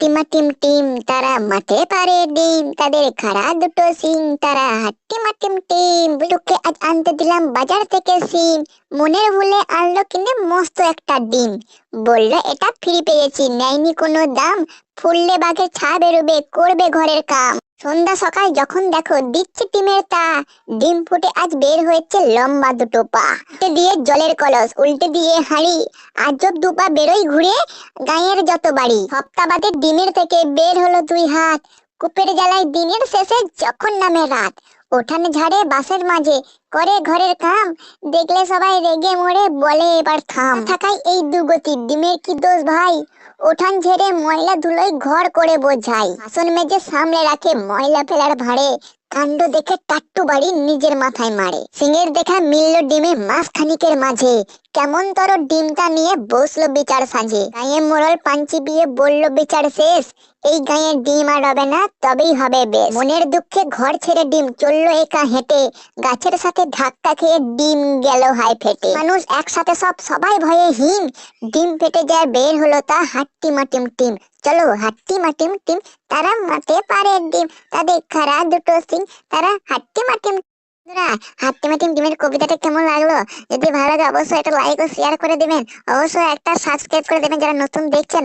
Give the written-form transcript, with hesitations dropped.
হাট্টিমা team team তারা মাঠে পারে ডিম, তাদের খাড়া দুটো সিং, তারা হাট্টিমা টিম টিম। তোকে আজ আনতে দিলাম বাজার থেকে সিম, মনের ভুলে আনলো কিনে মস্ত একটা ডিম। বললো এটা ফ্রি পেয়েছি, নেয়নি কোনো দাম, ফুললে বাঘের ছা বেরোবে, করবে ঘরের কাম। সন্ধ্যা সকাল যখন দেখো দিচ্ছে ডিমের তা, ডিম ফুটে আজ বের হয়েছে লম্বা দুটো পা। উল্টে দিয়ে জলের কলস, উল্টে দিয়ে হাঁড়ি, আজব দুপা বেরোই ঘুরে গাঁয়ের যত বাড়ি। সপ্তাহ বাদে ডিমের থেকে বের হলো দুই হাত, কূপের জ্বালায় দিনের শেষে যখন নামে রাত। ওঠানে ঝাড়ে বাসের মাঝে, করে ঘরের কাম, দেখলে সবাই রেগে মরে বলে এবার থাম। থাকায় এই দুগতি, ডিমের কি দোষ ভাই, ওঠান ঝেড়ে ময়লা ধুলোয় ঘর করে বোঝাই। বাসন মেজে সামলে রাখে ময়লা ফেলার ভাড়ে, কাণ্ড দেখে টাট্টু বাড়ি নিজের মাথায় মারে। সিংহের দেখা মিলল ডিমে মাস খানিকের মাঝে, কেমন তর ডিমটা নিয়ে বসলো বিচার সাজে। গায়ে মোড়ল পাঞ্চি বিয়ে বলল বিচার শেষ, এই গায়ে ডিম আর হবে না, তবেই হবে বেশ। মনের দুঃখে ঘর ছেড়ে ডিম চললো একা হেঁটে, গাছের সাথে ধাক্কা খেয়ে ডিম গেল হাই ফেটে। মানুষ একসাথে সবাই ভয়ে হিম, ডিম ফেটে যায় বের হলো তা হাট্টিমা টিম টিম। চলো হাট্টিমা টিম টিম, তারা মাঠে পারে ডিম, তাদের খাড়া দুটো সিং, তারা হাট্টিমা টিম। হাট্টিমা টিম টিমের কবিতাটা কেমন লাগলো? যদি ভালো লাগে অবশ্যই একটা লাইক ও শেয়ার করে দিবেন, অবশ্যই একটা সাবস্ক্রাইব করে দেবেন যারা নতুন দেখছেন।